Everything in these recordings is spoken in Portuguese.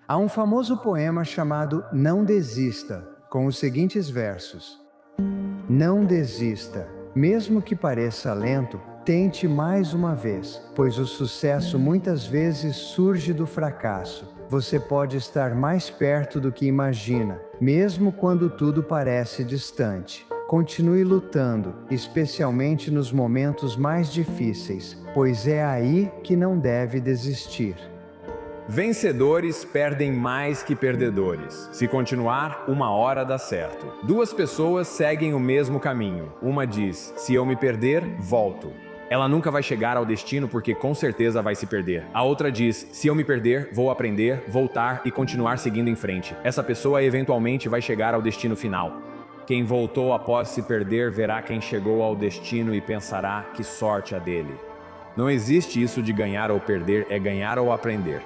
Há um famoso poema chamado Não Desista, com os seguintes versos: Não desista, mesmo que pareça lento, tente mais uma vez, pois o sucesso muitas vezes surge do fracasso. Você pode estar mais perto do que imagina, mesmo quando tudo parece distante. Continue lutando, especialmente nos momentos mais difíceis, pois é aí que não deve desistir. Vencedores perdem mais que perdedores. Se continuar, uma hora dá certo. Duas pessoas seguem o mesmo caminho. Uma diz: se eu me perder, volto. Ela nunca vai chegar ao destino porque com certeza vai se perder. A outra diz: se eu me perder, vou aprender, voltar e continuar seguindo em frente. Essa pessoa eventualmente vai chegar ao destino final. Quem voltou após se perder verá quem chegou ao destino e pensará: que sorte a dele. Não existe isso de ganhar ou perder, é ganhar ou aprender.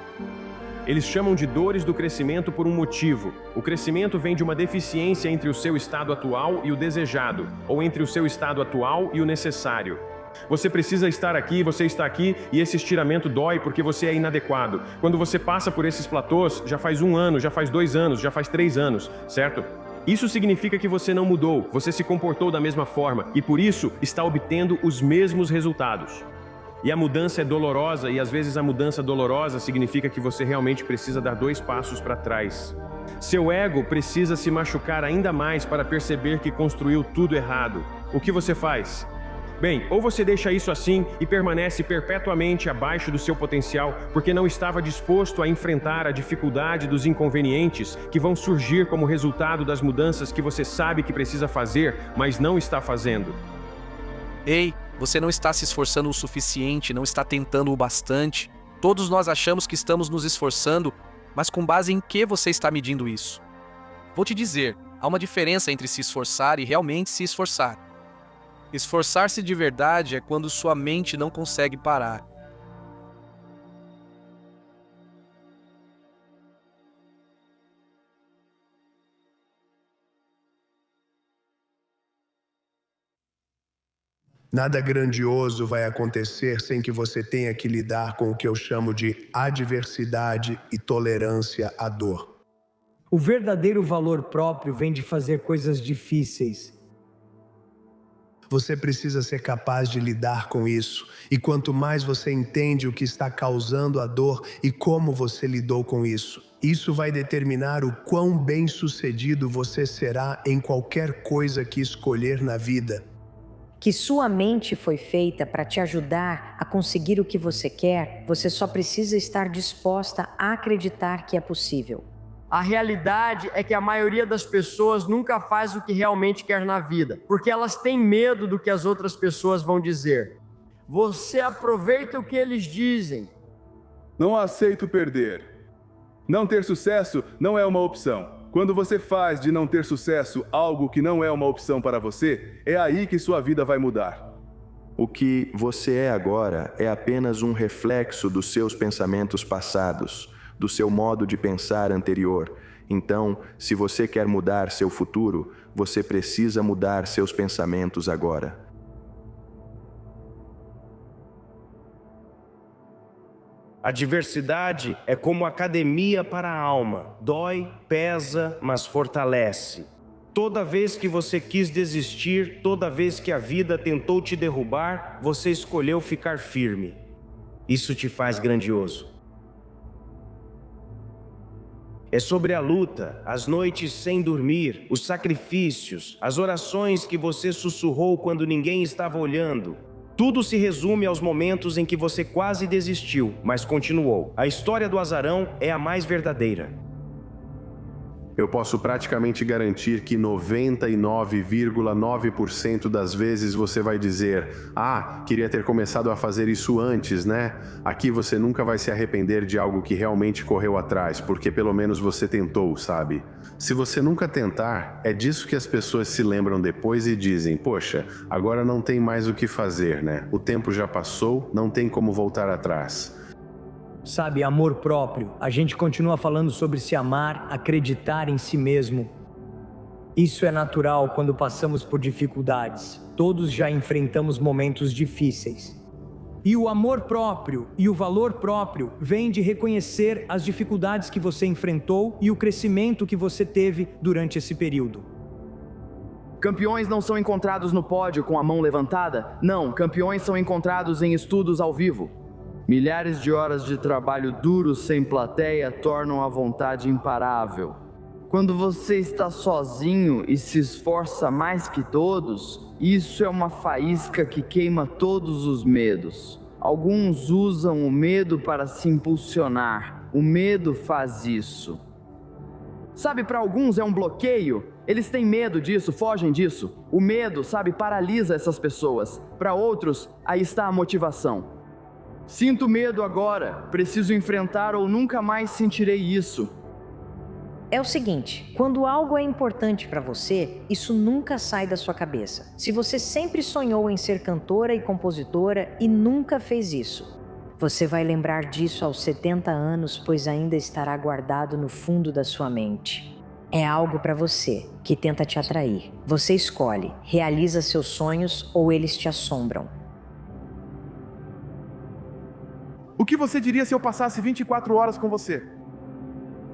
Eles chamam de dores do crescimento por um motivo. O crescimento vem de uma deficiência entre o seu estado atual e o desejado, ou entre o seu estado atual e o necessário. Você precisa estar aqui, você está aqui, e esse estiramento dói porque você é inadequado. Quando você passa por esses platôs, já faz 1 ano, já faz 2 anos, já faz 3 anos, certo? Isso significa que você não mudou, você se comportou da mesma forma, e por isso está obtendo os mesmos resultados. E a mudança é dolorosa, e às vezes a mudança dolorosa significa que você realmente precisa dar 2 passos para trás. Seu ego precisa se machucar ainda mais para perceber que construiu tudo errado. O que você faz? Bem, ou você deixa isso assim e permanece perpetuamente abaixo do seu potencial porque não estava disposto a enfrentar a dificuldade dos inconvenientes que vão surgir como resultado das mudanças que você sabe que precisa fazer, mas não está fazendo. Ei, você não está se esforçando o suficiente, não está tentando o bastante. Todos nós achamos que estamos nos esforçando, mas com base em que você está medindo isso? Vou te dizer, há uma diferença entre se esforçar e realmente se esforçar. Esforçar-se de verdade é quando sua mente não consegue parar. Nada grandioso vai acontecer sem que você tenha que lidar com o que eu chamo de adversidade e tolerância à dor. O verdadeiro valor próprio vem de fazer coisas difíceis. Você precisa ser capaz de lidar com isso. E quanto mais você entende o que está causando a dor e como você lidou com isso, isso vai determinar o quão bem-sucedido você será em qualquer coisa que escolher na vida. Que sua mente foi feita para te ajudar a conseguir o que você quer, você só precisa estar disposta a acreditar que é possível. A realidade é que a maioria das pessoas nunca faz o que realmente quer na vida, porque elas têm medo do que as outras pessoas vão dizer. Você aproveita o que eles dizem. Não aceito perder. Não ter sucesso não é uma opção. Quando você faz de não ter sucesso algo que não é uma opção para você, é aí que sua vida vai mudar. O que você é agora é apenas um reflexo dos seus pensamentos passados, do seu modo de pensar anterior. Então, se você quer mudar seu futuro, você precisa mudar seus pensamentos agora. A diversidade é como academia para a alma. Dói, pesa, mas fortalece. Toda vez que você quis desistir, toda vez que a vida tentou te derrubar, você escolheu ficar firme. Isso te faz grandioso. É sobre a luta, as noites sem dormir, os sacrifícios, as orações que você sussurrou quando ninguém estava olhando. Tudo se resume aos momentos em que você quase desistiu, mas continuou. A história do azarão é a mais verdadeira. Eu posso praticamente garantir que 99,9% das vezes você vai dizer: ah, queria ter começado a fazer isso antes, né? Aqui você nunca vai se arrepender de algo que realmente correu atrás, porque pelo menos você tentou, sabe? Se você nunca tentar, é disso que as pessoas se lembram depois e dizem: poxa, agora não tem mais o que fazer, né? O tempo já passou, não tem como voltar atrás. Sabe, amor próprio. A gente continua falando sobre se amar, acreditar em si mesmo. Isso é natural quando passamos por dificuldades. Todos já enfrentamos momentos difíceis. E o amor próprio e o valor próprio vêm de reconhecer as dificuldades que você enfrentou e o crescimento que você teve durante esse período. Campeões não são encontrados no pódio com a mão levantada? Não, campeões são encontrados em estudos ao vivo. Milhares de horas de trabalho duro sem plateia tornam a vontade imparável. Quando você está sozinho e se esforça mais que todos, isso é uma faísca que queima todos os medos. Alguns usam o medo para se impulsionar. O medo faz isso. Sabe, para alguns é um bloqueio. Eles têm medo disso, fogem disso. O medo, sabe, paralisa essas pessoas. Para outros, aí está a motivação. Sinto medo agora, preciso enfrentar ou nunca mais sentirei isso. É o seguinte, quando algo é importante para você, isso nunca sai da sua cabeça. Se você sempre sonhou em ser cantora e compositora e nunca fez isso, você vai lembrar disso aos 70 anos, pois ainda estará guardado no fundo da sua mente. É algo para você, que tenta te atrair. Você escolhe, realiza seus sonhos ou eles te assombram. O que você diria se eu passasse 24 horas com você?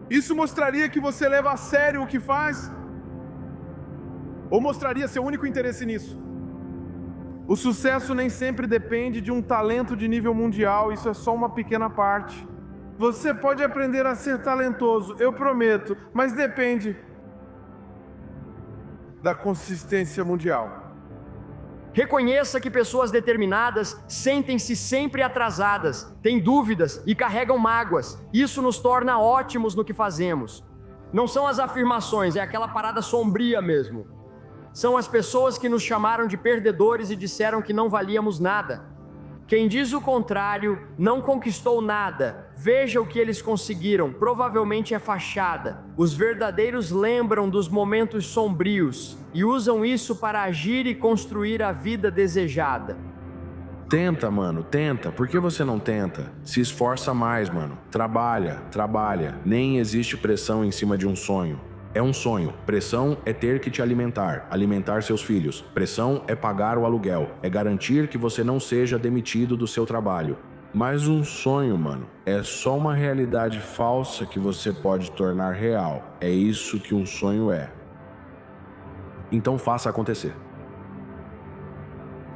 Isso mostraria que você leva a sério o que faz? Ou mostraria seu único interesse nisso? O sucesso nem sempre depende de um talento de nível mundial, isso é só uma pequena parte. Você pode aprender a ser talentoso, eu prometo, mas depende da consistência mundial. Reconheça que pessoas determinadas sentem-se sempre atrasadas, têm dúvidas e carregam mágoas. Isso nos torna ótimos no que fazemos. Não são as afirmações, é aquela parada sombria mesmo. São as pessoas que nos chamaram de perdedores e disseram que não valíamos nada. Quem diz o contrário não conquistou nada. Veja o que eles conseguiram, provavelmente é fachada. Os verdadeiros lembram dos momentos sombrios e usam isso para agir e construir a vida desejada. Tenta, mano, tenta. Por que você não tenta? Se esforça mais, mano. Trabalha, trabalha. Nem existe pressão em cima de um sonho. É um sonho. Pressão é ter que te alimentar, alimentar seus filhos. Pressão é pagar o aluguel, é garantir que você não seja demitido do seu trabalho. Mas um sonho, mano, é só uma realidade falsa que você pode tornar real. É isso que um sonho é. Então faça acontecer.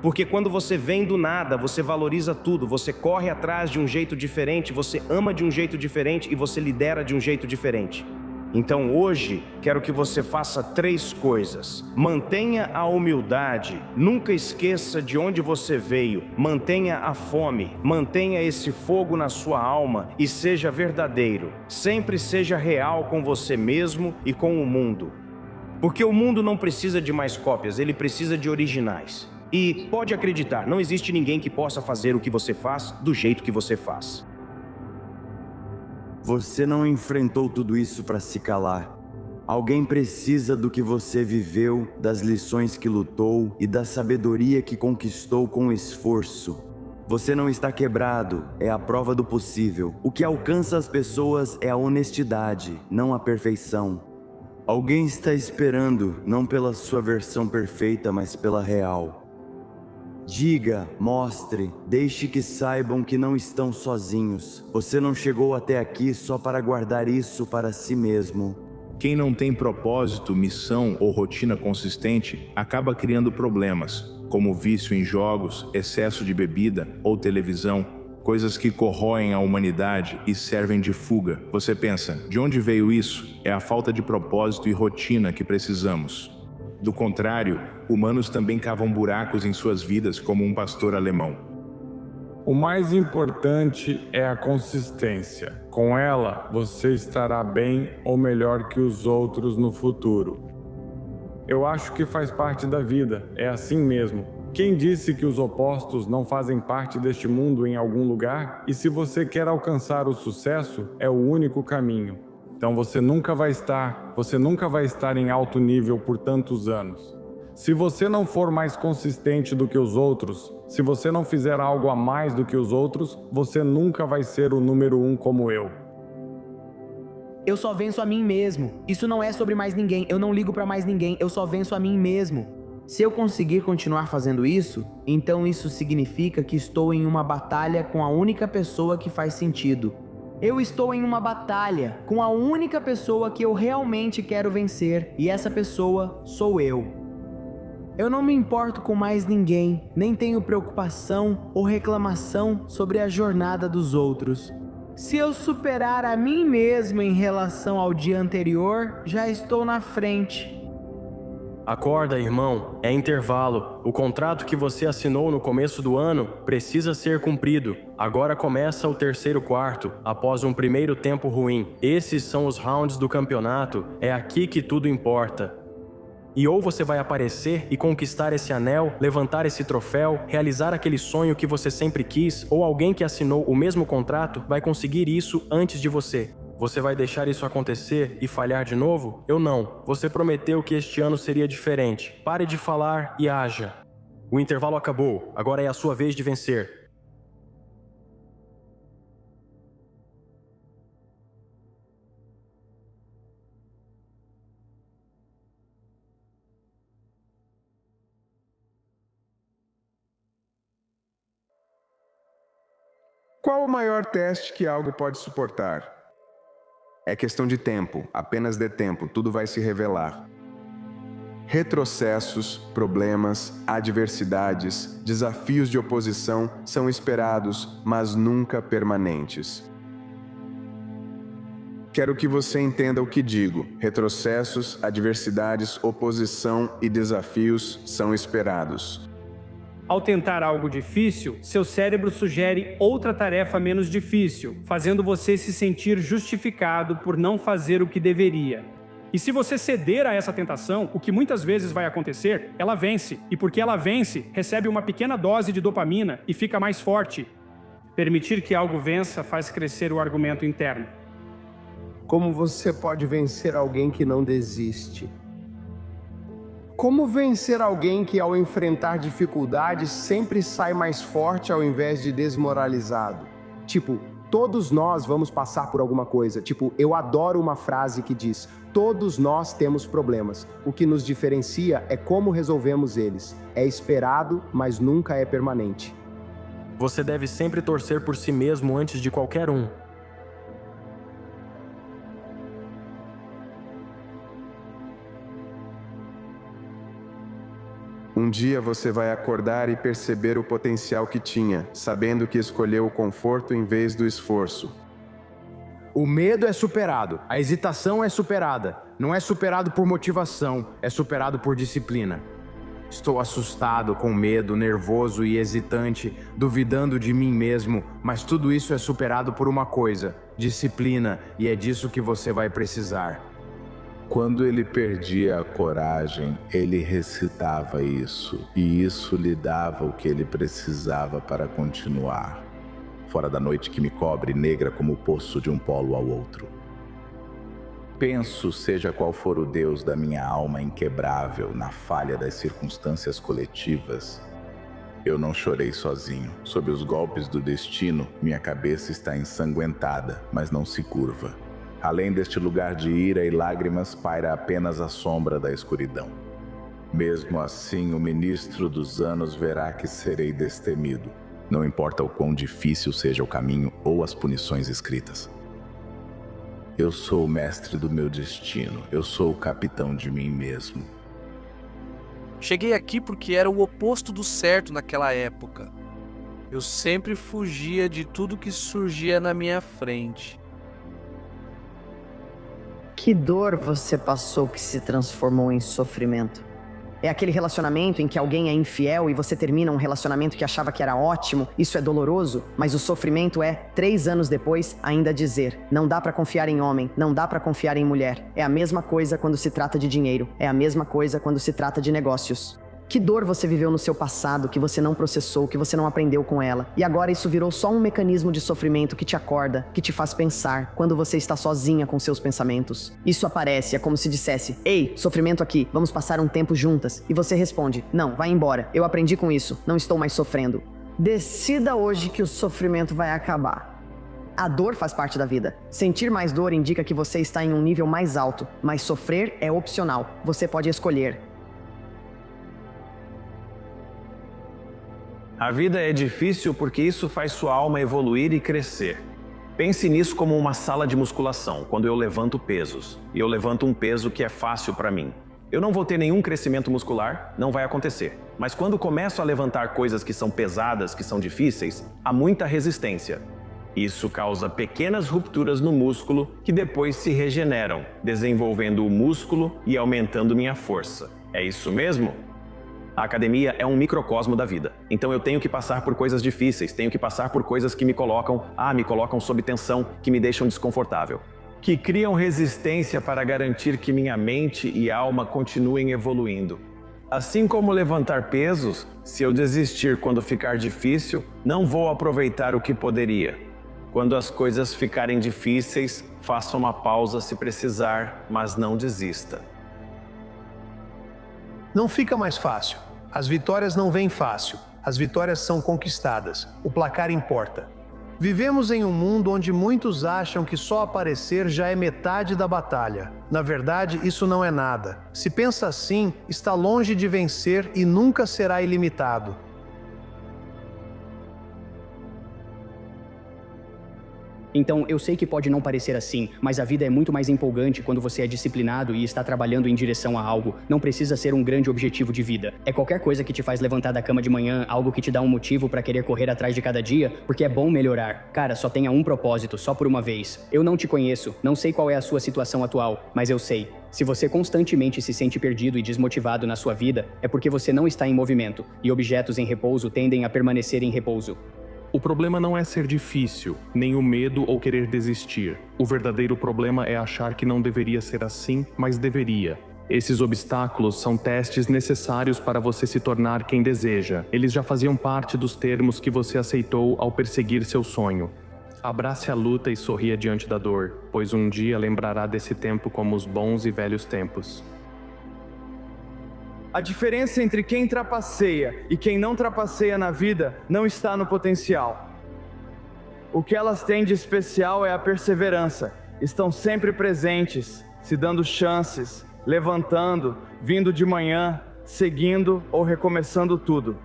Porque quando você vem do nada, você valoriza tudo, você corre atrás de um jeito diferente, você ama de um jeito diferente e você lidera de um jeito diferente. Então hoje, quero que você faça 3 coisas. Mantenha a humildade, nunca esqueça de onde você veio, mantenha a fome, mantenha esse fogo na sua alma e seja verdadeiro. Sempre seja real com você mesmo e com o mundo. Porque o mundo não precisa de mais cópias, ele precisa de originais. E pode acreditar, não existe ninguém que possa fazer o que você faz do jeito que você faz. Você não enfrentou tudo isso para se calar. Alguém precisa do que você viveu, das lições que lutou e da sabedoria que conquistou com esforço. Você não está quebrado, é a prova do possível. O que alcança as pessoas é a honestidade, não a perfeição. Alguém está esperando, não pela sua versão perfeita, mas pela real. Diga, mostre, deixe que saibam que não estão sozinhos. Você não chegou até aqui só para guardar isso para si mesmo. Quem não tem propósito, missão ou rotina consistente acaba criando problemas, como vício em jogos, excesso de bebida ou televisão, coisas que corroem a humanidade e servem de fuga. Você pensa, de onde veio isso? É a falta de propósito e rotina que precisamos. Do contrário, humanos também cavam buracos em suas vidas como um pastor alemão. O mais importante é a consistência. Com ela, você estará bem ou melhor que os outros no futuro. Eu acho que faz parte da vida, é assim mesmo. Quem disse que os opostos não fazem parte deste mundo em algum lugar? E se você quer alcançar o sucesso, é o único caminho. Então você nunca vai estar em alto nível por tantos anos. Se você não for mais consistente do que os outros, se você não fizer algo a mais do que os outros, você nunca vai ser o número 1 como eu. Eu só venço a mim mesmo. Isso não é sobre mais ninguém. Eu não ligo pra mais ninguém. Eu só venço a mim mesmo. Se eu conseguir continuar fazendo isso, então isso significa que estou em uma batalha com a única pessoa que faz sentido. Eu estou em uma batalha com a única pessoa que eu realmente quero vencer, e essa pessoa sou eu. Eu não me importo com mais ninguém, nem tenho preocupação ou reclamação sobre a jornada dos outros. Se eu superar a mim mesmo em relação ao dia anterior, já estou na frente. Acorda, irmão, é intervalo. O contrato que você assinou no começo do ano precisa ser cumprido. Agora começa o terceiro quarto, após um primeiro tempo ruim. Esses são os rounds do campeonato, é aqui que tudo importa. E ou você vai aparecer e conquistar esse anel, levantar esse troféu, realizar aquele sonho que você sempre quis, ou alguém que assinou o mesmo contrato vai conseguir isso antes de você. Você vai deixar isso acontecer e falhar de novo? Eu não. Você prometeu que este ano seria diferente. Pare de falar e haja. O intervalo acabou. Agora é a sua vez de vencer. Qual o maior teste que algo pode suportar? É questão de tempo, apenas dê tempo, tudo vai se revelar. Retrocessos, problemas, adversidades, desafios de oposição são esperados, mas nunca permanentes. Quero que você entenda o que digo. Retrocessos, adversidades, oposição e desafios são esperados. Ao tentar algo difícil, seu cérebro sugere outra tarefa menos difícil, fazendo você se sentir justificado por não fazer o que deveria. E se você ceder a essa tentação, o que muitas vezes vai acontecer, ela vence. E porque ela vence, recebe uma pequena dose de dopamina e fica mais forte. Permitir que algo vença faz crescer o argumento interno. Como você pode vencer alguém que não desiste? Como vencer alguém que, ao enfrentar dificuldades, sempre sai mais forte ao invés de desmoralizado? Tipo, todos nós vamos passar por alguma coisa. Tipo, eu adoro uma frase que diz: todos nós temos problemas. O que nos diferencia é como resolvemos eles. É esperado, mas nunca é permanente. Você deve sempre torcer por si mesmo antes de qualquer um. Um dia você vai acordar e perceber o potencial que tinha, sabendo que escolheu o conforto em vez do esforço. O medo é superado, a hesitação é superada. Não é superado por motivação, é superado por disciplina. Estou assustado, com medo, nervoso e hesitante, duvidando de mim mesmo, mas tudo isso é superado por uma coisa: disciplina, e é disso que você vai precisar. Quando ele perdia a coragem, ele recitava isso, e isso lhe dava o que ele precisava para continuar. Fora da noite que me cobre, negra como o poço de um polo ao outro. Penso, seja qual for o Deus da minha alma inquebrável, na falha das circunstâncias coletivas, eu não chorei sozinho. Sob os golpes do destino, minha cabeça está ensanguentada, mas não se curva. Além deste lugar de ira e lágrimas, paira apenas a sombra da escuridão. Mesmo assim, o ministro dos anos verá que serei destemido. Não importa o quão difícil seja o caminho ou as punições escritas. Eu sou o mestre do meu destino. Eu sou o capitão de mim mesmo. Cheguei aqui porque era o oposto do certo naquela época. Eu sempre fugia de tudo que surgia na minha frente. Que dor você passou que se transformou em sofrimento? É aquele relacionamento em que alguém é infiel e você termina um relacionamento que achava que era ótimo? Isso é doloroso, mas o sofrimento é, 3 anos depois, ainda dizer: não dá pra confiar em homem, não dá pra confiar em mulher. É a mesma coisa quando se trata de dinheiro, é a mesma coisa quando se trata de negócios. Que dor você viveu no seu passado, que você não processou, que você não aprendeu com ela. E agora isso virou só um mecanismo de sofrimento que te acorda, que te faz pensar, quando você está sozinha com seus pensamentos. Isso aparece, é como se dissesse: ei, sofrimento aqui, vamos passar um tempo juntas. E você responde: não, vai embora, eu aprendi com isso, não estou mais sofrendo. Decida hoje que o sofrimento vai acabar. A dor faz parte da vida. Sentir mais dor indica que você está em um nível mais alto, mas sofrer é opcional, você pode escolher. A vida é difícil porque isso faz sua alma evoluir e crescer. Pense nisso como uma sala de musculação, quando eu levanto pesos. E eu levanto um peso que é fácil para mim. Eu não vou ter nenhum crescimento muscular, não vai acontecer. Mas quando começo a levantar coisas que são pesadas, que são difíceis, há muita resistência. Isso causa pequenas rupturas no músculo que depois se regeneram, desenvolvendo o músculo e aumentando minha força. É isso mesmo? A academia é um microcosmo da vida. Então eu tenho que passar por coisas difíceis, tenho que passar por coisas que me colocam sob tensão, que me deixam desconfortável. Que criam resistência para garantir que minha mente e alma continuem evoluindo. Assim como levantar pesos, se eu desistir quando ficar difícil, não vou aproveitar o que poderia. Quando as coisas ficarem difíceis, faça uma pausa se precisar, mas não desista. Não fica mais fácil. As vitórias não vêm fácil. As vitórias são conquistadas. O placar importa. Vivemos em um mundo onde muitos acham que só aparecer já é metade da batalha. Na verdade, isso não é nada. Se pensa assim, está longe de vencer e nunca será ilimitado. Então, eu sei que pode não parecer assim, mas a vida é muito mais empolgante quando você é disciplinado e está trabalhando em direção a algo. Não precisa ser um grande objetivo de vida. É qualquer coisa que te faz levantar da cama de manhã, algo que te dá um motivo para querer correr atrás de cada dia, porque é bom melhorar. Cara, só tenha um propósito, só por uma vez. Eu não te conheço, não sei qual é a sua situação atual, mas eu sei. Se você constantemente se sente perdido e desmotivado na sua vida, é porque você não está em movimento, e objetos em repouso tendem a permanecer em repouso. O problema não é ser difícil, nem o medo ou querer desistir. O verdadeiro problema é achar que não deveria ser assim, mas deveria. Esses obstáculos são testes necessários para você se tornar quem deseja. Eles já faziam parte dos termos que você aceitou ao perseguir seu sonho. Abrace a luta e sorria diante da dor, pois um dia lembrará desse tempo como os bons e velhos tempos. A diferença entre quem trapaceia e quem não trapaceia na vida não está no potencial. O que elas têm de especial é a perseverança. Estão sempre presentes, se dando chances, levantando, vindo de manhã, seguindo ou recomeçando tudo.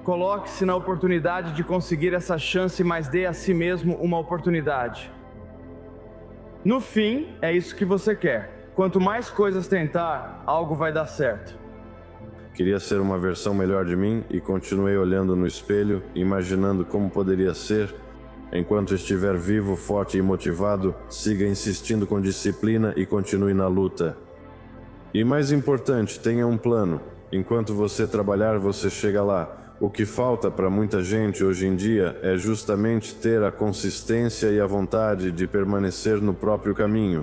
Coloque-se na oportunidade de conseguir essa chance, mas dê a si mesmo uma oportunidade. No fim, é isso que você quer. Quanto mais coisas tentar, algo vai dar certo. Queria ser uma versão melhor de mim e continuei olhando no espelho, imaginando como poderia ser. Enquanto estiver vivo, forte e motivado, siga insistindo com disciplina e continue na luta. E mais importante, tenha um plano. Enquanto você trabalhar, você chega lá. O que falta para muita gente hoje em dia é justamente ter a consistência e a vontade de permanecer no próprio caminho.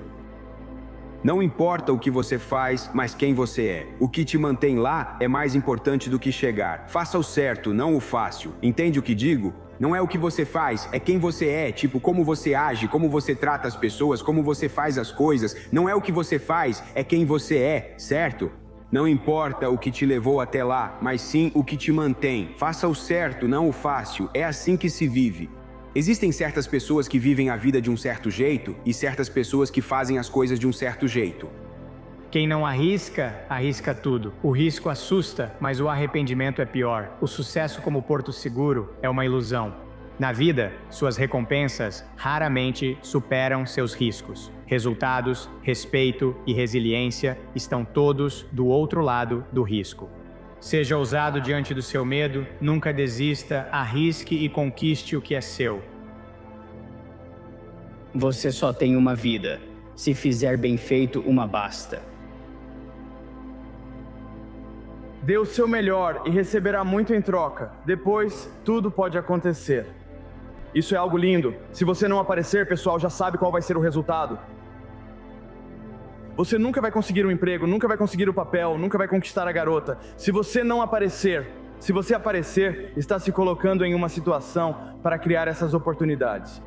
Não importa o que você faz, mas quem você é. O que te mantém lá é mais importante do que chegar. Faça o certo, não o fácil. Entende o que digo? Não é o que você faz, é quem você é, tipo como você age, como você trata as pessoas, como você faz as coisas. Não é o que você faz, é quem você é, certo? Não importa o que te levou até lá, mas sim o que te mantém. Faça o certo, não o fácil. É assim que se vive. Existem certas pessoas que vivem a vida de um certo jeito e certas pessoas que fazem as coisas de um certo jeito. Quem não arrisca, arrisca tudo. O risco assusta, mas o arrependimento é pior. O sucesso como porto seguro é uma ilusão. Na vida, suas recompensas raramente superam seus riscos. Resultados, respeito e resiliência estão todos do outro lado do risco. Seja ousado diante do seu medo, nunca desista, arrisque e conquiste o que é seu. Você só tem uma vida. Se fizer bem feito, uma basta. Dê o seu melhor e receberá muito em troca. Depois, tudo pode acontecer. Isso é algo lindo. Se você não aparecer, pessoal, já sabe qual vai ser o resultado. Você nunca vai conseguir um emprego, nunca vai conseguir o papel, nunca vai conquistar a garota. Se você não aparecer, se você aparecer, está se colocando em uma situação para criar essas oportunidades.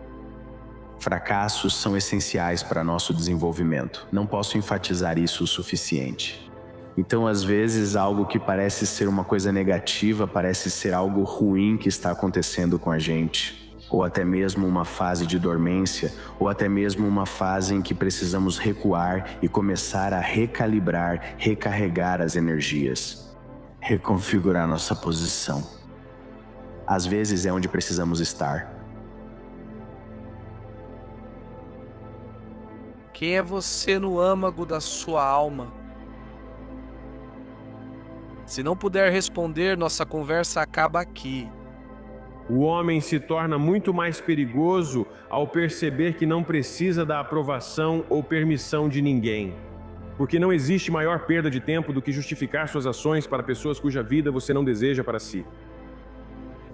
Fracassos são essenciais para nosso desenvolvimento. Não posso enfatizar isso o suficiente. Então, às vezes, algo que parece ser uma coisa negativa parece ser algo ruim que está acontecendo com a gente. Ou até mesmo uma fase de dormência, ou até mesmo uma fase em que precisamos recuar e começar a recalibrar, recarregar as energias. reconfigurar nossa posição. Às vezes é onde precisamos estar. Quem é você no âmago da sua alma? Se não puder responder, nossa conversa acaba aqui. O homem se torna muito mais perigoso ao perceber que não precisa da aprovação ou permissão de ninguém. Porque não existe maior perda de tempo do que justificar suas ações para pessoas cuja vida você não deseja para si.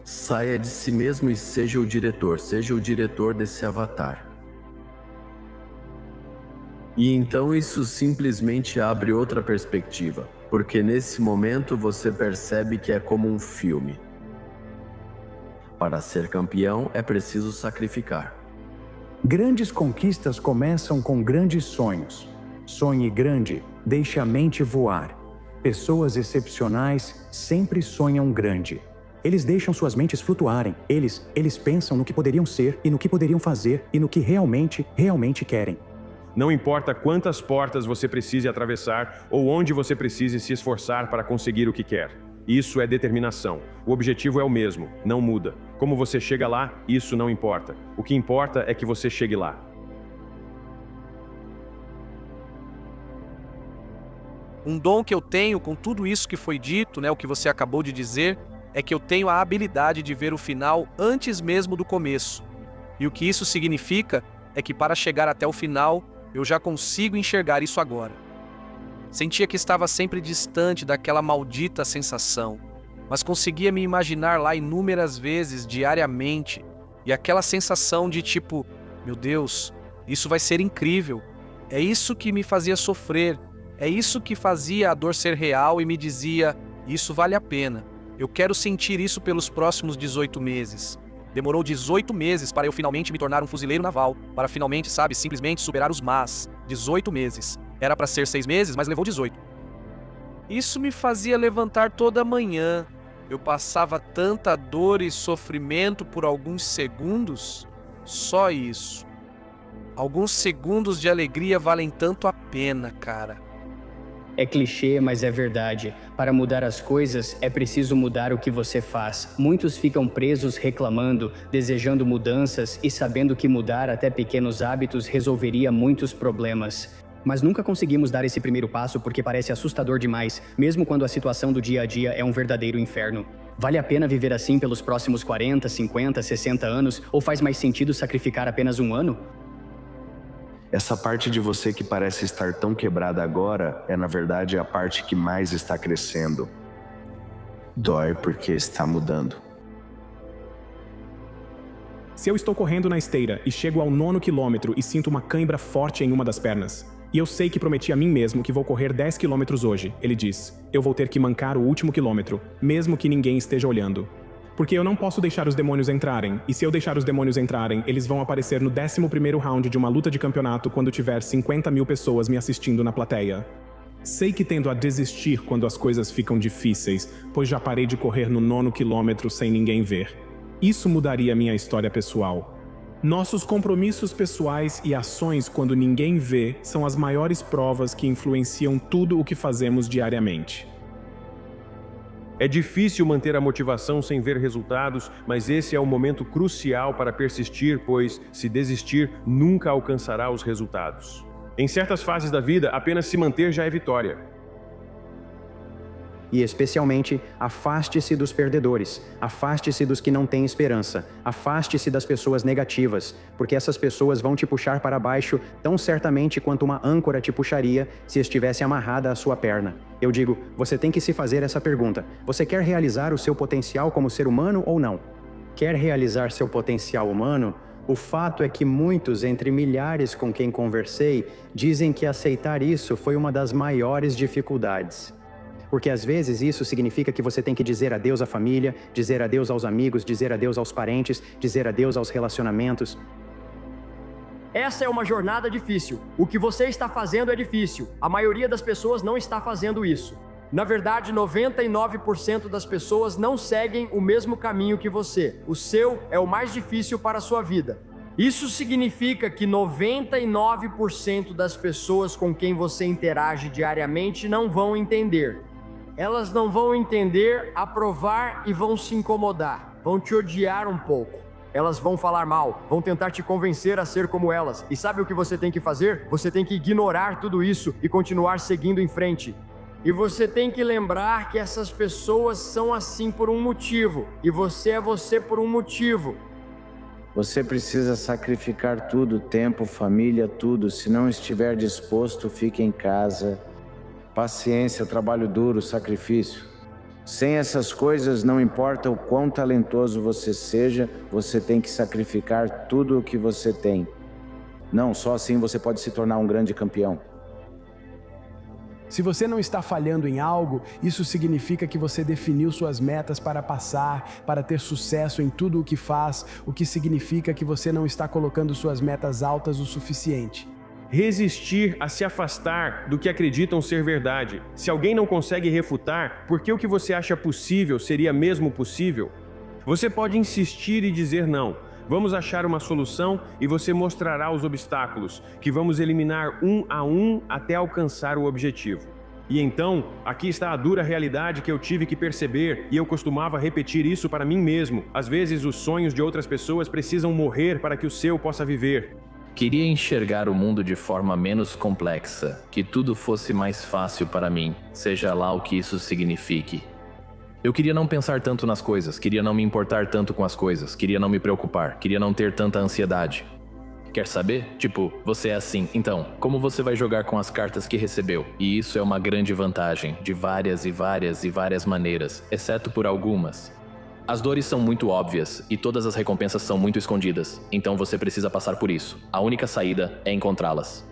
Saia de si mesmo e seja o diretor desse avatar. E então isso simplesmente abre outra perspectiva, porque nesse momento você percebe que é como um filme. Para ser campeão é preciso sacrificar. Grandes conquistas começam com grandes sonhos. Sonhe grande, deixe a mente voar. Pessoas excepcionais sempre sonham grande. Eles deixam suas mentes flutuarem. Eles pensam no que poderiam ser e no que poderiam fazer e no que realmente querem. Não importa quantas portas você precise atravessar ou onde você precise se esforçar para conseguir o que quer. Isso é determinação. O objetivo é o mesmo, não muda. Como você chega lá, isso não importa. O que importa é que você chegue lá. Um dom que eu tenho com tudo isso que foi dito, o que você acabou de dizer, é que eu tenho a habilidade de ver o final antes mesmo do começo. E o que isso significa é que para chegar até o final, eu já consigo enxergar isso agora. Sentia que estava sempre distante daquela maldita sensação, mas conseguia me imaginar lá inúmeras vezes, diariamente, e aquela sensação de tipo, meu Deus, isso vai ser incrível. É isso que me fazia sofrer, é isso que fazia a dor ser real e me dizia, isso vale a pena. Eu quero sentir isso pelos próximos 18 meses. Demorou 18 meses para eu finalmente me tornar um fuzileiro naval, para finalmente, simplesmente superar os mas. 18 meses. Era para ser 6 meses, mas levou 18. Isso me fazia levantar toda manhã. Eu passava tanta dor e sofrimento por alguns segundos. Só isso. Alguns segundos de alegria valem tanto a pena, cara. É clichê, mas é verdade. Para mudar as coisas, é preciso mudar o que você faz. Muitos ficam presos reclamando, desejando mudanças e sabendo que mudar até pequenos hábitos resolveria muitos problemas. Mas nunca conseguimos dar esse primeiro passo porque parece assustador demais, mesmo quando a situação do dia a dia é um verdadeiro inferno. Vale a pena viver assim pelos próximos 40, 50, 60 anos? Ou faz mais sentido sacrificar apenas um ano? Essa parte de você que parece estar tão quebrada agora é, na verdade, a parte que mais está crescendo. Dói porque está mudando. Se eu estou correndo na esteira e chego ao 9º quilômetro e sinto uma cãibra forte em uma das pernas, e eu sei que prometi a mim mesmo que vou correr 10 quilômetros hoje, ele diz, eu vou ter que mancar o último quilômetro, mesmo que ninguém esteja olhando. Porque eu não posso deixar os demônios entrarem, e se eu deixar os demônios entrarem, eles vão aparecer no 11º round de uma luta de campeonato quando tiver 50 mil pessoas me assistindo na plateia. Sei que tendo a desistir quando as coisas ficam difíceis, pois já parei de correr no 9º quilômetro sem ninguém ver. Isso mudaria minha história pessoal. Nossos compromissos pessoais e ações quando ninguém vê são as maiores provas que influenciam tudo o que fazemos diariamente. É difícil manter a motivação sem ver resultados, mas esse é o momento crucial para persistir, pois, se desistir, nunca alcançará os resultados. Em certas fases da vida, apenas se manter já é vitória. E especialmente, afaste-se dos perdedores, afaste-se dos que não têm esperança, afaste-se das pessoas negativas, porque essas pessoas vão te puxar para baixo tão certamente quanto uma âncora te puxaria se estivesse amarrada à sua perna. Eu digo, você tem que se fazer essa pergunta: você quer realizar o seu potencial como ser humano ou não? Quer realizar seu potencial humano? O fato é que muitos, entre milhares com quem conversei, dizem que aceitar isso foi uma das maiores dificuldades. Porque às vezes isso significa que você tem que dizer adeus à família, dizer adeus aos amigos, dizer adeus aos parentes, dizer adeus aos relacionamentos. Essa é uma jornada difícil. O que você está fazendo é difícil. A maioria das pessoas não está fazendo isso. Na verdade, 99% das pessoas não seguem o mesmo caminho que você. O seu é o mais difícil para a sua vida. Isso significa que 99% das pessoas com quem você interage diariamente não vão entender. Elas não vão entender, aprovar e vão se incomodar. Vão te odiar um pouco. Elas vão falar mal, vão tentar te convencer a ser como elas. E sabe o que você tem que fazer? Você tem que ignorar tudo isso e continuar seguindo em frente. E você tem que lembrar que essas pessoas são assim por um motivo. E você é você por um motivo. Você precisa sacrificar tudo, tempo, família, tudo. Se não estiver disposto, fique em casa. Paciência, trabalho duro, sacrifício. Sem essas coisas, não importa o quão talentoso você seja, você tem que sacrificar tudo o que você tem. Não, só assim você pode se tornar um grande campeão. Se você não está falhando em algo, isso significa que você definiu suas metas para passar, para ter sucesso em tudo o que faz, o que significa que você não está colocando suas metas altas o suficiente. Resistir a se afastar do que acreditam ser verdade. Se alguém não consegue refutar, por que o que você acha possível seria mesmo possível? Você pode insistir e dizer não. Vamos achar uma solução e você mostrará os obstáculos, que vamos eliminar um a um até alcançar o objetivo. E então, aqui está a dura realidade que eu tive que perceber, e eu costumava repetir isso para mim mesmo. Às vezes, os sonhos de outras pessoas precisam morrer para que o seu possa viver. Queria enxergar o mundo de forma menos complexa, que tudo fosse mais fácil para mim, seja lá o que isso signifique. Eu queria não pensar tanto nas coisas, queria não me importar tanto com as coisas, queria não me preocupar, queria não ter tanta ansiedade. Quer saber? Tipo, você é assim, então, como você vai jogar com as cartas que recebeu? E isso é uma grande vantagem, de várias e várias e várias maneiras, exceto por algumas. As dores são muito óbvias e todas as recompensas são muito escondidas, então você precisa passar por isso. A única saída é encontrá-las.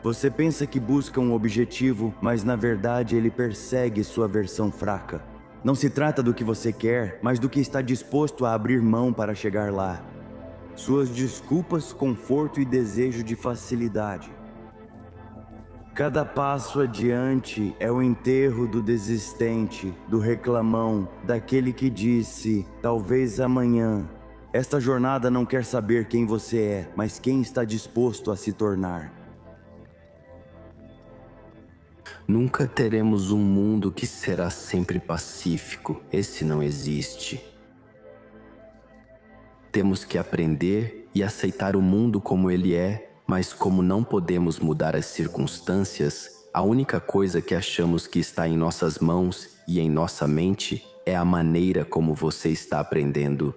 Você pensa que busca um objetivo, mas na verdade ele persegue sua versão fraca. Não se trata do que você quer, mas do que está disposto a abrir mão para chegar lá. Suas desculpas, conforto e desejo de facilidade. Cada passo adiante é o enterro do desistente, do reclamão, daquele que disse, talvez amanhã. Esta jornada não quer saber quem você é, mas quem está disposto a se tornar. Nunca teremos um mundo que será sempre pacífico. Esse não existe. Temos que aprender e aceitar o mundo como ele é, mas como não podemos mudar as circunstâncias, a única coisa que achamos que está em nossas mãos e em nossa mente é a maneira como você está aprendendo.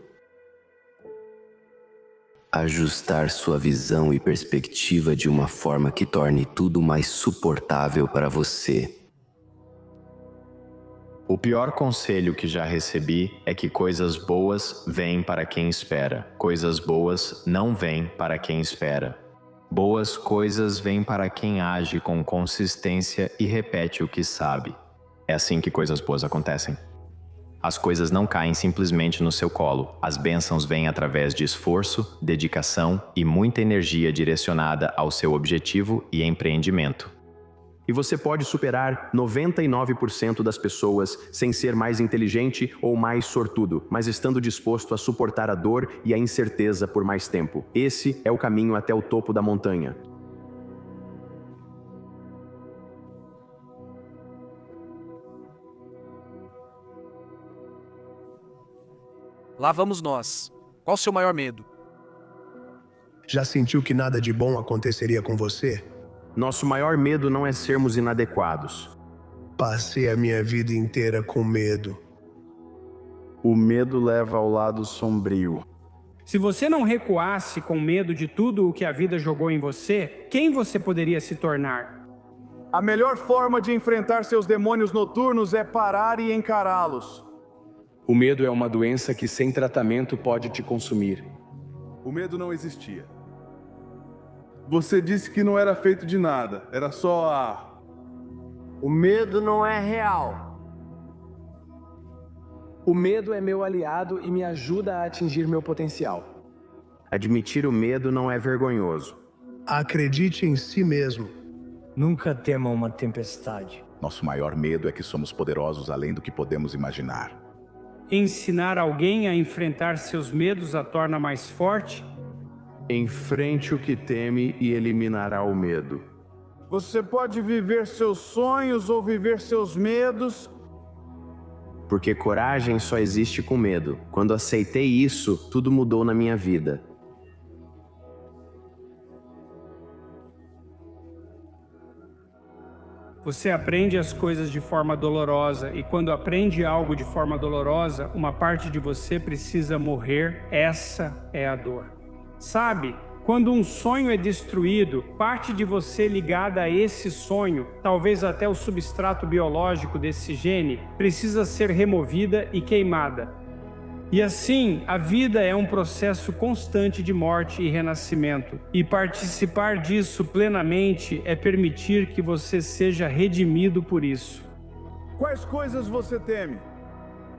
Ajustar sua visão e perspectiva de uma forma que torne tudo mais suportável para você. O pior conselho que já recebi é que coisas boas vêm para quem espera. Coisas boas não vêm para quem espera. Boas coisas vêm para quem age com consistência e repete o que sabe. É assim que coisas boas acontecem. As coisas não caem simplesmente no seu colo. As bênçãos vêm através de esforço, dedicação e muita energia direcionada ao seu objetivo e empreendimento. E você pode superar 99% das pessoas sem ser mais inteligente ou mais sortudo, mas estando disposto a suportar a dor e a incerteza por mais tempo. Esse é o caminho até o topo da montanha. Lá vamos nós. Qual o seu maior medo? Já sentiu que nada de bom aconteceria com você? Nosso maior medo não é sermos inadequados. Passei a minha vida inteira com medo. O medo leva ao lado sombrio. Se você não recuasse com medo de tudo o que a vida jogou em você, quem você poderia se tornar? A melhor forma de enfrentar seus demônios noturnos é parar e encará-los. O medo é uma doença que sem tratamento pode te consumir. O medo não existia. Você disse que não era feito de nada, era só a... O medo não é real. O medo é meu aliado e me ajuda a atingir meu potencial. Admitir o medo não é vergonhoso. Acredite em si mesmo. Nunca tema uma tempestade. Nosso maior medo é que somos poderosos além do que podemos imaginar. Ensinar alguém a enfrentar seus medos a torna mais forte? Enfrente o que teme e eliminará o medo. Você pode viver seus sonhos ou viver seus medos. Porque coragem só existe com medo. Quando aceitei isso, tudo mudou na minha vida. Você aprende as coisas de forma dolorosa, e quando aprende algo de forma dolorosa, uma parte de você precisa morrer. Essa é a dor. Sabe, quando um sonho é destruído, parte de você ligada a esse sonho, talvez até o substrato biológico desse gene, precisa ser removida e queimada. E assim, a vida é um processo constante de morte e renascimento. E participar disso plenamente é permitir que você seja redimido por isso. Quais coisas você teme?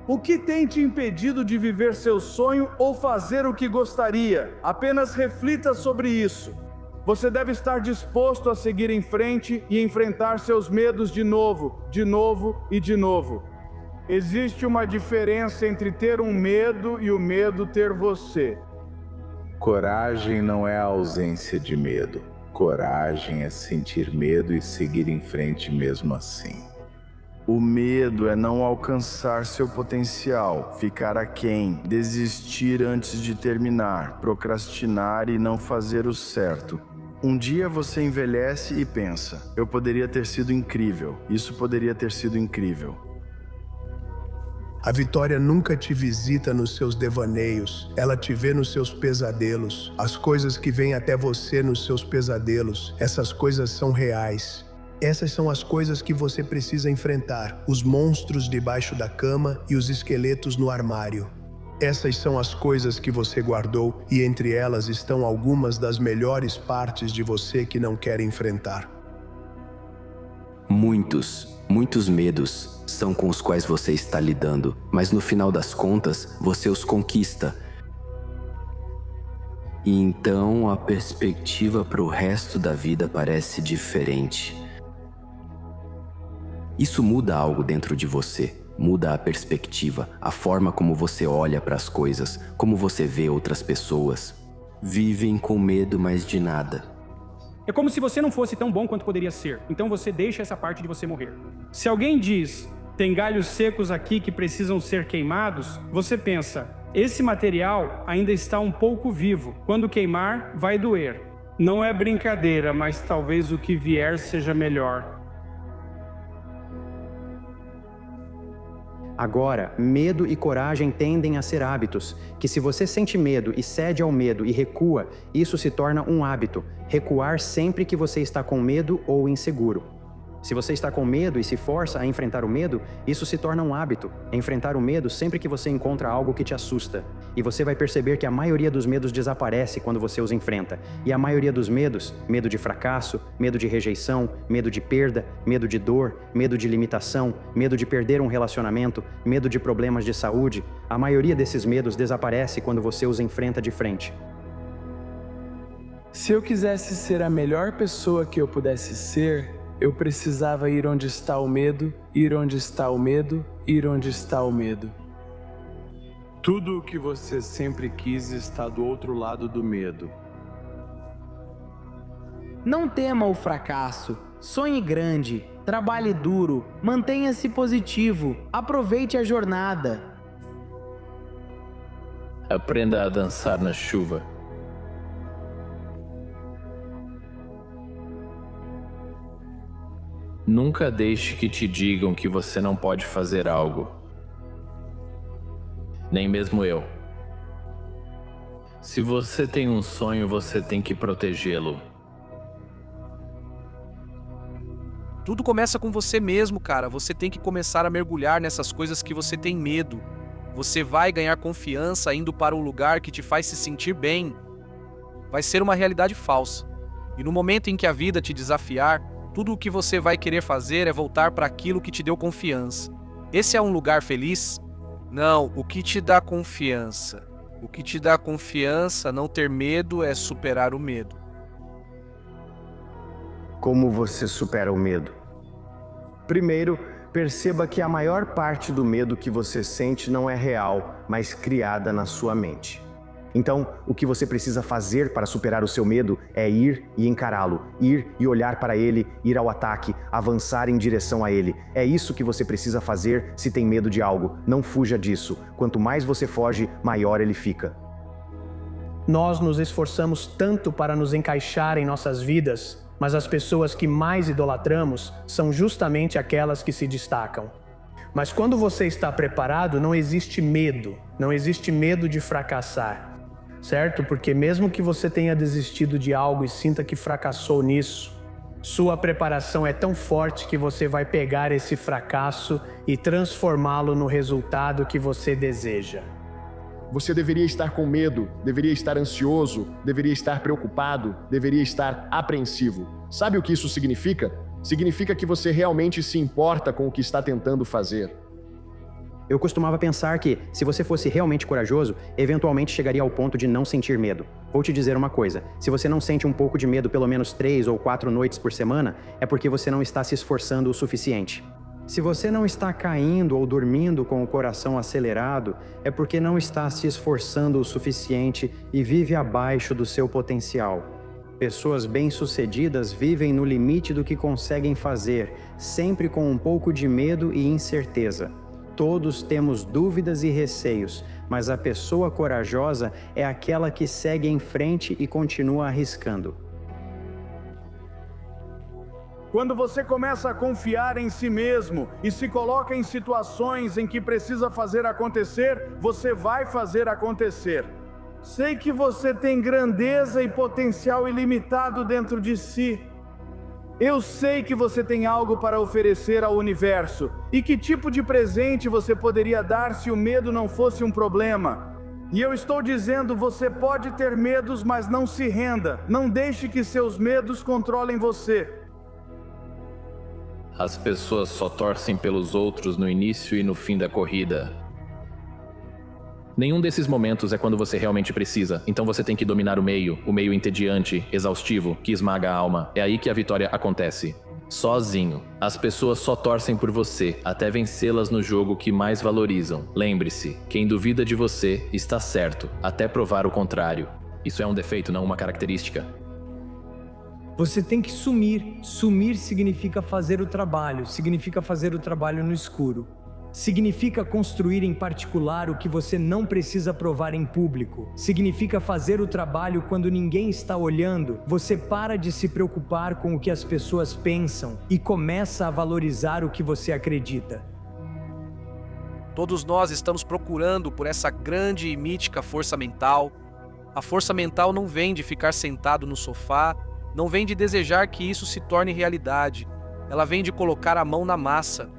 O que tem te impedido de viver seu sonho ou fazer o que gostaria? Apenas reflita sobre isso. Você deve estar disposto a seguir em frente e enfrentar seus medos de novo e de novo. Existe uma diferença entre ter um medo e o medo ter você. Coragem não é a ausência de medo. Coragem é sentir medo e seguir em frente mesmo assim. O medo é não alcançar seu potencial, ficar aquém, desistir antes de terminar, procrastinar e não fazer o certo. Um dia você envelhece e pensa, eu poderia ter sido incrível, isso poderia ter sido incrível. A vitória nunca te visita nos seus devaneios, ela te vê nos seus pesadelos. As coisas que vêm até você nos seus pesadelos, essas coisas são reais. Essas são as coisas que você precisa enfrentar, os monstros debaixo da cama e os esqueletos no armário. Essas são as coisas que você guardou e entre elas estão algumas das melhores partes de você que não quer enfrentar. Muitos medos são com os quais você está lidando, mas no final das contas, você os conquista. E então a perspectiva para o resto da vida parece diferente. Isso muda algo dentro de você, muda a perspectiva, a forma como você olha para as coisas, como você vê outras pessoas. Vivem com medo, mas de nada. É como se você não fosse tão bom quanto poderia ser, então você deixa essa parte de você morrer. Se alguém diz, tem galhos secos aqui que precisam ser queimados, você pensa, esse material ainda está um pouco vivo, quando queimar vai doer. Não é brincadeira, mas talvez o que vier seja melhor. Agora, medo e coragem tendem a ser hábitos, que se você sente medo e cede ao medo e recua, isso se torna um hábito, recuar sempre que você está com medo ou inseguro. Se você está com medo e se força a enfrentar o medo, isso se torna um hábito, enfrentar o medo sempre que você encontra algo que te assusta. E você vai perceber que a maioria dos medos desaparece quando você os enfrenta. E a maioria dos medos, medo de fracasso, medo de rejeição, medo de perda, medo de dor, medo de limitação, medo de perder um relacionamento, medo de problemas de saúde, a maioria desses medos desaparece quando você os enfrenta de frente. Se eu quisesse ser a melhor pessoa que eu pudesse ser, eu precisava ir onde está o medo, ir onde está o medo, ir onde está o medo. Tudo o que você sempre quis está do outro lado do medo. Não tema o fracasso. Sonhe grande, trabalhe duro, mantenha-se positivo, aproveite a jornada. Aprenda a dançar na chuva. Nunca deixe que te digam que você não pode fazer algo. Nem mesmo eu. Se você tem um sonho, você tem que protegê-lo. Tudo começa com você mesmo, cara. Você tem que começar a mergulhar nessas coisas que você tem medo. Você vai ganhar confiança indo para um lugar que te faz se sentir bem. Vai ser uma realidade falsa. E no momento em que a vida te desafiar, tudo o que você vai querer fazer é voltar para aquilo que te deu confiança. Esse é um lugar feliz? Não, o que te dá confiança. O que te dá confiança, não ter medo, é superar o medo. Como você supera o medo? Primeiro, perceba que a maior parte do medo que você sente não é real, mas criada na sua mente. Então, o que você precisa fazer para superar o seu medo é ir e encará-lo, ir e olhar para ele, ir ao ataque, avançar em direção a ele. É isso que você precisa fazer se tem medo de algo. Não fuja disso. Quanto mais você foge, maior ele fica. Nós nos esforçamos tanto para nos encaixar em nossas vidas, mas as pessoas que mais idolatramos são justamente aquelas que se destacam. Mas quando você está preparado, não existe medo de fracassar. Certo? Porque mesmo que você tenha desistido de algo e sinta que fracassou nisso, sua preparação é tão forte que você vai pegar esse fracasso e transformá-lo no resultado que você deseja. Você deveria estar com medo, deveria estar ansioso, deveria estar preocupado, deveria estar apreensivo. Sabe o que isso significa? Significa que você realmente se importa com o que está tentando fazer. Eu costumava pensar que, se você fosse realmente corajoso, eventualmente chegaria ao ponto de não sentir medo. Vou te dizer uma coisa, se você não sente um pouco de medo pelo menos 3 ou 4 noites por semana, é porque você não está se esforçando o suficiente. Se você não está caindo ou dormindo com o coração acelerado, é porque não está se esforçando o suficiente e vive abaixo do seu potencial. Pessoas bem-sucedidas vivem no limite do que conseguem fazer, sempre com um pouco de medo e incerteza. Todos temos dúvidas e receios, mas a pessoa corajosa é aquela que segue em frente e continua arriscando. Quando você começa a confiar em si mesmo e se coloca em situações em que precisa fazer acontecer, você vai fazer acontecer. Sei que você tem grandeza e potencial ilimitado dentro de si. Eu sei que você tem algo para oferecer ao universo. E que tipo de presente você poderia dar se o medo não fosse um problema? E eu estou dizendo, você pode ter medos, mas não se renda. Não deixe que seus medos controlem você. As pessoas só torcem pelos outros no início e no fim da corrida. Nenhum desses momentos é quando você realmente precisa, então você tem que dominar o meio entediante, exaustivo, que esmaga a alma. É aí que a vitória acontece. Sozinho. As pessoas só torcem por você, até vencê-las no jogo que mais valorizam. Lembre-se, quem duvida de você está certo, até provar o contrário. Isso é um defeito, não uma característica. Você tem que sumir. Sumir significa fazer o trabalho, significa fazer o trabalho no escuro. Significa construir em particular o que você não precisa provar em público. Significa fazer o trabalho quando ninguém está olhando. Você para de se preocupar com o que as pessoas pensam e começa a valorizar o que você acredita. Todos nós estamos procurando por essa grande e mítica força mental. A força mental não vem de ficar sentado no sofá, não vem de desejar que isso se torne realidade. Ela vem de colocar a mão na massa.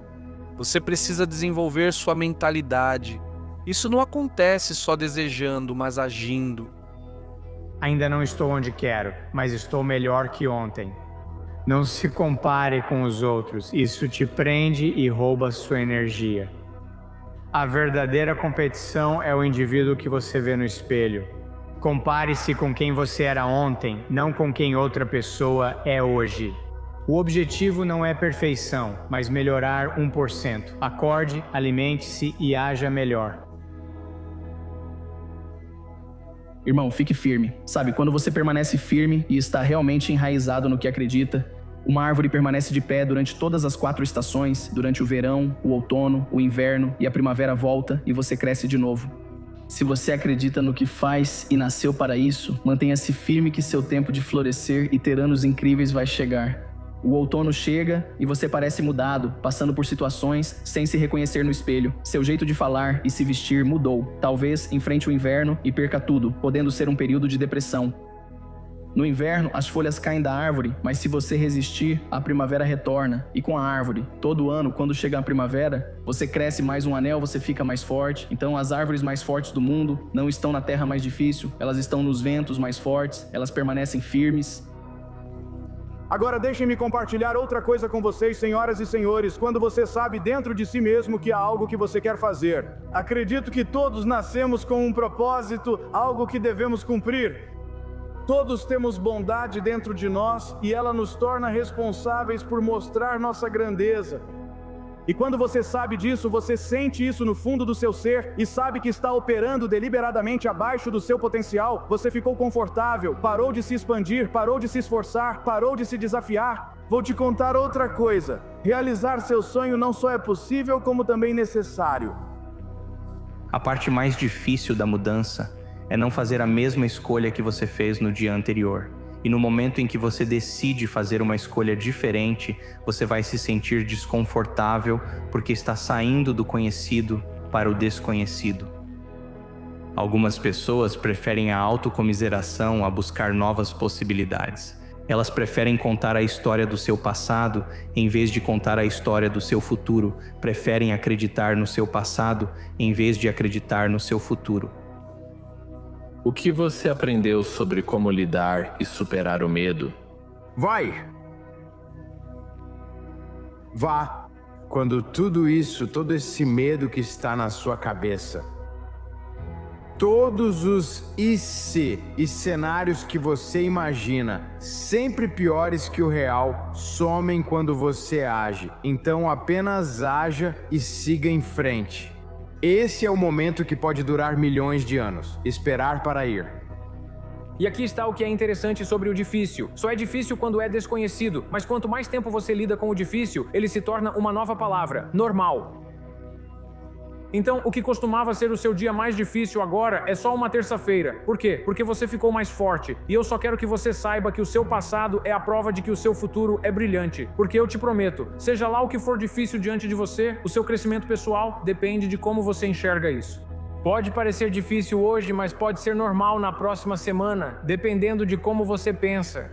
Você precisa desenvolver sua mentalidade. Isso não acontece só desejando, mas agindo. Ainda não estou onde quero, mas estou melhor que ontem. Não se compare com os outros, isso te prende e rouba sua energia. A verdadeira competição é o indivíduo que você vê no espelho. Compare-se com quem você era ontem, não com quem outra pessoa é hoje. O objetivo não é perfeição, mas melhorar 1%. Acorde, alimente-se e haja melhor. Irmão, fique firme. Sabe, quando você permanece firme e está realmente enraizado no que acredita, uma árvore permanece de pé durante todas as 4 estações, durante o verão, o outono, o inverno e a primavera volta e você cresce de novo. Se você acredita no que faz e nasceu para isso, mantenha-se firme que seu tempo de florescer e ter anos incríveis vai chegar. O outono chega e você parece mudado, passando por situações sem se reconhecer no espelho. Seu jeito de falar e se vestir mudou. Talvez enfrente o inverno e perca tudo, podendo ser um período de depressão. No inverno, as folhas caem da árvore, mas se você resistir, a primavera retorna. E com a árvore, todo ano, quando chega a primavera, você cresce mais um anel, você fica mais forte. Então as árvores mais fortes do mundo não estão na terra mais difícil, elas estão nos ventos mais fortes, elas permanecem firmes. Agora deixem-me compartilhar outra coisa com vocês, senhoras e senhores. Quando você sabe dentro de si mesmo que há algo que você quer fazer. Acredito que todos nascemos com um propósito, algo que devemos cumprir. Todos temos bondade dentro de nós e ela nos torna responsáveis por mostrar nossa grandeza. E quando você sabe disso, você sente isso no fundo do seu ser e sabe que está operando deliberadamente abaixo do seu potencial, você ficou confortável, parou de se expandir, parou de se esforçar, parou de se desafiar. Vou te contar outra coisa. Realizar seu sonho não só é possível, como também necessário. A parte mais difícil da mudança é não fazer a mesma escolha que você fez no dia anterior. E no momento em que você decide fazer uma escolha diferente, você vai se sentir desconfortável porque está saindo do conhecido para o desconhecido. Algumas pessoas preferem a autocomiseração a buscar novas possibilidades. Elas preferem contar a história do seu passado em vez de contar a história do seu futuro. Preferem acreditar no seu passado em vez de acreditar no seu futuro. O que você aprendeu sobre como lidar e superar o medo? Vá. Quando tudo isso, todo esse medo que está na sua cabeça, todos os e se e cenários que você imagina, sempre piores que o real, somem quando você age. Então apenas haja e siga em frente. Esse é o momento que pode durar milhões de anos. Esperar para ir. E aqui está o que é interessante sobre o difícil. Só é difícil quando é desconhecido, mas quanto mais tempo você lida com o difícil, ele se torna uma nova palavra, normal. Então, o que costumava ser o seu dia mais difícil agora é só uma terça-feira. Por quê? Porque você ficou mais forte. E eu só quero que você saiba que o seu passado é a prova de que o seu futuro é brilhante. Porque eu te prometo, seja lá o que for difícil diante de você, o seu crescimento pessoal depende de como você enxerga isso. Pode parecer difícil hoje, mas pode ser normal na próxima semana, dependendo de como você pensa.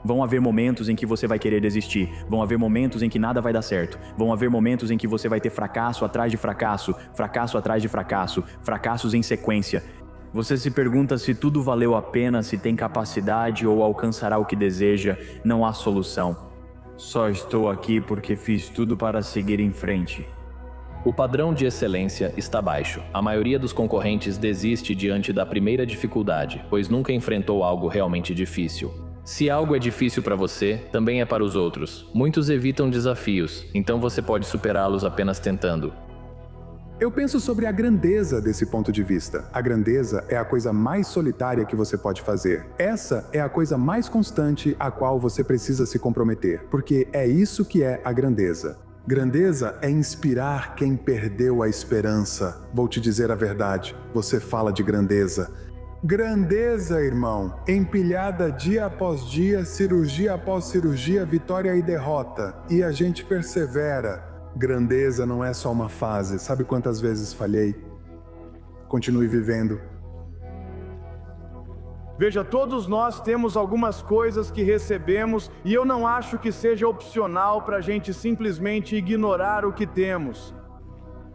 Vão haver momentos em que você vai querer desistir. Vão haver momentos em que nada vai dar certo. Vão haver momentos em que você vai ter fracasso atrás de fracasso, fracasso atrás de fracasso, fracassos em sequência. Você se pergunta se tudo valeu a pena, se tem capacidade ou alcançará o que deseja. Não há solução. Só estou aqui porque fiz tudo para seguir em frente. O padrão de excelência está baixo. A maioria dos concorrentes desiste diante da primeira dificuldade, pois nunca enfrentou algo realmente difícil. Se algo é difícil para você, também é para os outros. Muitos evitam desafios, então você pode superá-los apenas tentando. Eu penso sobre a grandeza desse ponto de vista. A grandeza é a coisa mais solitária que você pode fazer. Essa é a coisa mais constante a qual você precisa se comprometer, porque é isso que é a grandeza. Grandeza é inspirar quem perdeu a esperança. Vou te dizer a verdade, você fala de grandeza. Grandeza, irmão, empilhada dia após dia, cirurgia após cirurgia, vitória e derrota. E a gente persevera. Grandeza não é só uma fase. Sabe quantas vezes falhei? Continue vivendo. Veja, todos nós temos algumas coisas que recebemos e eu não acho que seja opcional para a gente simplesmente ignorar o que temos.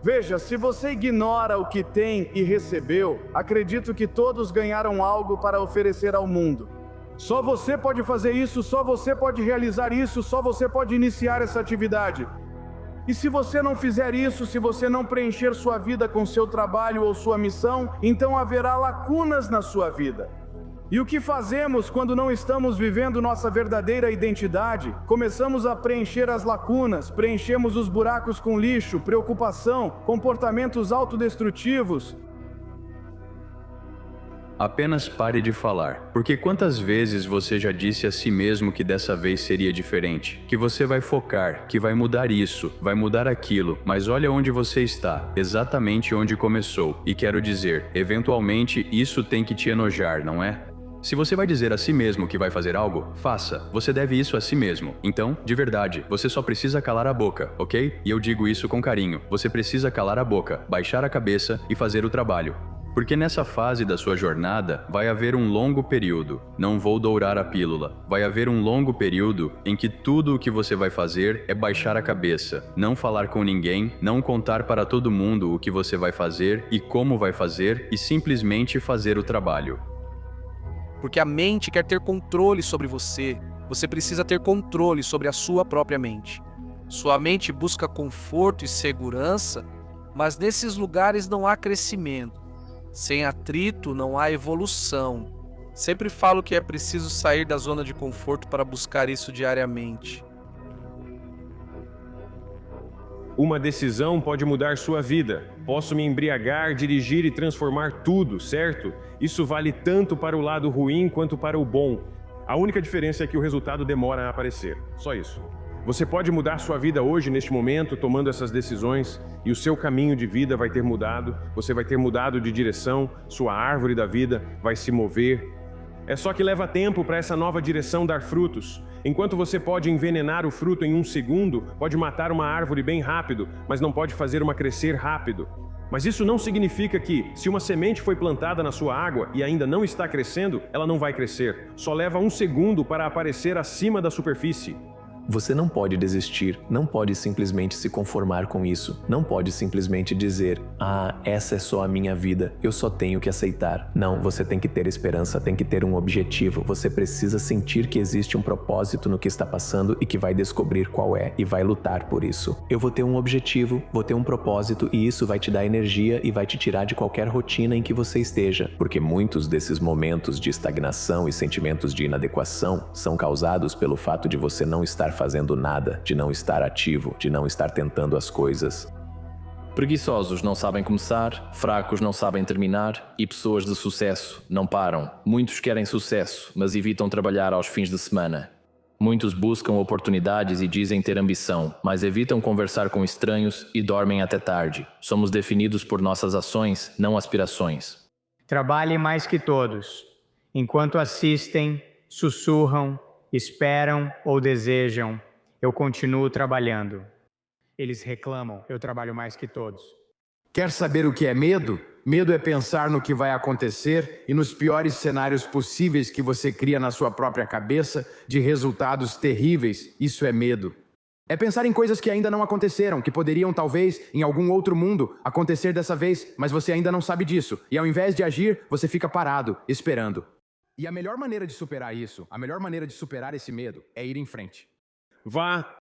Veja, se você ignora o que tem e recebeu, acredito que todos ganharam algo para oferecer ao mundo. Só você pode fazer isso, só você pode realizar isso, só você pode iniciar essa atividade. E se você não fizer isso, se você não preencher sua vida com seu trabalho ou sua missão, então haverá lacunas na sua vida. E o que fazemos quando não estamos vivendo nossa verdadeira identidade? Começamos a preencher as lacunas, preenchemos os buracos com lixo, preocupação, comportamentos autodestrutivos. Apenas pare de falar, porque quantas vezes você já disse a si mesmo que dessa vez seria diferente? Que você vai focar, que vai mudar isso, vai mudar aquilo, mas olha onde você está, exatamente onde começou. E quero dizer, eventualmente isso tem que te enojar, não é? Se você vai dizer a si mesmo que vai fazer algo, faça. Você deve isso a si mesmo. Então, de verdade, você só precisa calar a boca, ok? E eu digo isso com carinho. Você precisa calar a boca, baixar a cabeça e fazer o trabalho. Porque nessa fase da sua jornada, vai haver um longo período. Não vou dourar a pílula. Vai haver um longo período em que tudo o que você vai fazer é baixar a cabeça, não falar com ninguém, não contar para todo mundo o que você vai fazer e como vai fazer e simplesmente fazer o trabalho. Porque a mente quer ter controle sobre você. Você precisa ter controle sobre a sua própria mente. Sua mente busca conforto e segurança, mas nesses lugares não há crescimento. Sem atrito não há evolução. Sempre falo que é preciso sair da zona de conforto para buscar isso diariamente. Uma decisão pode mudar sua vida. Posso me embriagar, dirigir e transformar tudo, certo? Isso vale tanto para o lado ruim quanto para o bom. A única diferença é que o resultado demora a aparecer. Só isso. Você pode mudar sua vida hoje, neste momento, tomando essas decisões, e o seu caminho de vida vai ter mudado, você vai ter mudado de direção, sua árvore da vida vai se mover. É só que leva tempo para essa nova direção dar frutos. Enquanto você pode envenenar o fruto em 1 segundo, pode matar uma árvore bem rápido, mas não pode fazer uma crescer rápido. Mas isso não significa que, se uma semente foi plantada na sua água e ainda não está crescendo, ela não vai crescer. Só leva 1 segundo para aparecer acima da superfície. Você não pode desistir, não pode simplesmente se conformar com isso, não pode simplesmente dizer, essa é só a minha vida, eu só tenho que aceitar. Não, você tem que ter esperança, tem que ter um objetivo, você precisa sentir que existe um propósito no que está passando e que vai descobrir qual é e vai lutar por isso. Eu vou ter um objetivo, vou ter um propósito e isso vai te dar energia e vai te tirar de qualquer rotina em que você esteja, porque muitos desses momentos de estagnação e sentimentos de inadequação são causados pelo fato de você não estar fazendo nada, de não estar ativo, de não estar tentando as coisas. Preguiçosos não sabem começar, fracos não sabem terminar e pessoas de sucesso não param. Muitos querem sucesso, mas evitam trabalhar aos fins de semana. Muitos buscam oportunidades e dizem ter ambição, mas evitam conversar com estranhos e dormem até tarde. Somos definidos por nossas ações, não aspirações. Trabalhem mais que todos. Enquanto assistem, sussurram, esperam ou desejam, eu continuo trabalhando. Eles reclamam, eu trabalho mais que todos. Quer saber o que é medo? Medo é pensar no que vai acontecer e nos piores cenários possíveis que você cria na sua própria cabeça de resultados terríveis. Isso é medo. É pensar em coisas que ainda não aconteceram, que poderiam talvez, em algum outro mundo, acontecer dessa vez, mas você ainda não sabe disso. E ao invés de agir, você fica parado, esperando. E a melhor maneira de superar isso, a melhor maneira de superar esse medo, é ir em frente. Vá